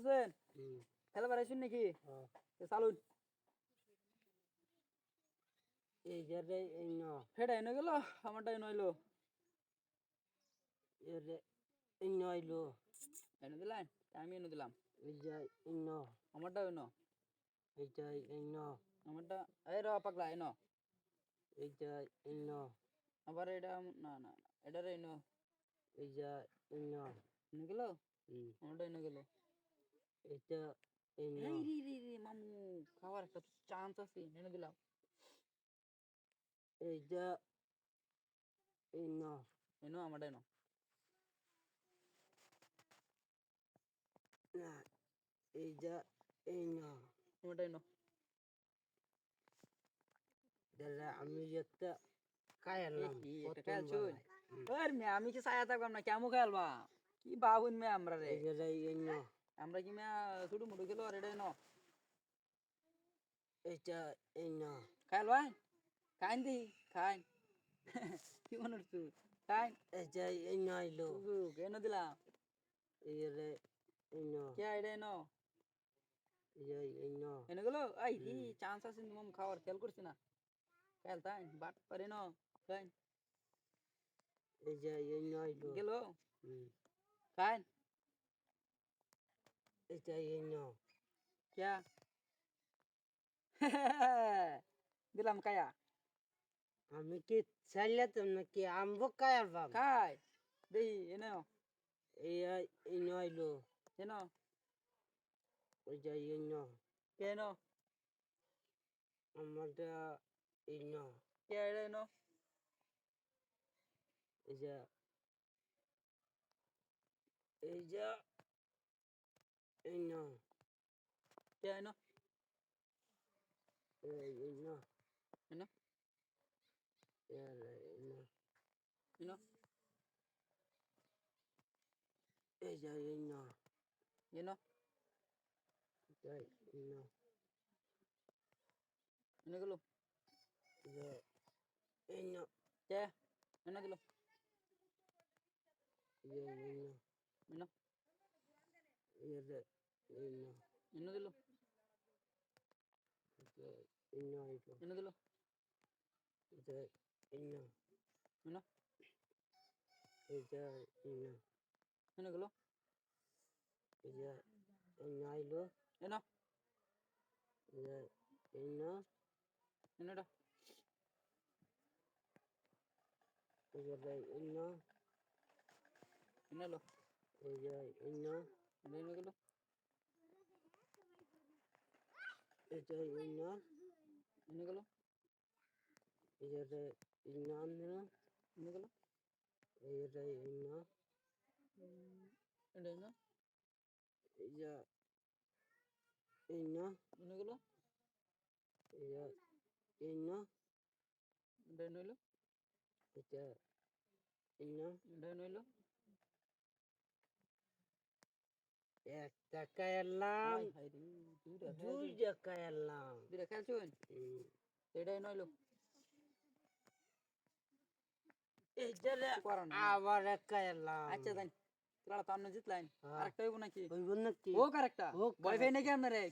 আছেন? হুম। খেলা বেড়াইছেন নাকি? হ্যাঁ। চালুন। এই যে এই ন হেডা এনে গেল, আমারটা এনে হইলো। এই নইলো এনে দিলেন, আমি এনে দিলাম। এই যে এই ন আমারটা এনো, এই যে এই ন আমারটা এই র পাগলা এনো। এই যে এই ন আবার এটা না না না, এটা এনো। এই যে এই ন এনে গেল, হুম। আমারটা এনে গেল। এটা এই ন এই রে রে রে মামু, খাওয়ার একটা চান্স আছে, এনে দিলাম। এই যে এই ন এনো আমারটা এনো। না এই যে এই ন আমারটা এনো। দাদা আমি একটা কায়ালাম কি একটা প্রথম খেলছুন? বেলায় ওর মেয়ে আমি কি ছায়া থাকবাম না, কেমন খেলবা? কি বাবুন মেয়ে আমরা রে? এই যে এই ন আমরা কি মেয়া শুধু মুড়ি খেলো আর এটা এনো? এটা এই ন খাইল ভাই? খাইন দি, খাইন। কি মনে হচ্ছে? খাইন। এই যে এই নইলো কেন দিলাম? এই যে এই ন কে এটা এনো? এই যে এই ন এনে গেলো? এই কি হুম। চান্স আছে মম খাওয়ার, খেয়াল করছি না। খেল তাই বাট পারে ন, খাইন। এই যে এই নইলো গেলো? হুম। খাইন। এটা এই ন কে? দিলাম কায়া। আমি কি চাইলাম নাকি আমবো কায়ালাম খাই। দেহি এনেও। এই এই নইলো এনো। ওই যে এই ন কেন? আমারটা এই ন কে এটা এনো? এই যে এই যে এই ন কে এনো? এই ন এনো? এই ন এনো? এই যে এই ন এনো? এই ন এনে গেলো? এই যে এই ন কে? এনে দিলো? এই যে এই ন এনো? এই যে এই ন এনে দিলো? এই ন এইটো এনে দিলো? এই যে এই ন এনো? এই যে এই ন এনে গেলো? এই যে এই ন আইলো এনো? এই যে এই ন এনেটা? এই যে এই ন এনে এলো? এই যে এই ন এনে গেলো? এই যে এই ন এনে গেলো? এই যে এই ন এনে গেলো? এই যে এই ন এটা এনো? এই যে এই ন এনে গেলো? এই যে এই ন এটা এনে হইলো? এটা এই ন এটা এনে হইলো? একটা কায়ালাম হাই হাই রে, দুইটা খেলছুন। দুইটা কায়ালাম দুইটা খেলছুন? এটা এনে হইলো? এই যে কিছু করার নাই। আবার এক কায়ালাম আচ্ছা দেন, তোরা তো আপনি জিতলেন। হ্যাঁ আরেকটা হইব নাকি? হইব নাকি হোক আরেকটা। হোক ভয় পাই নাকি আপনারে?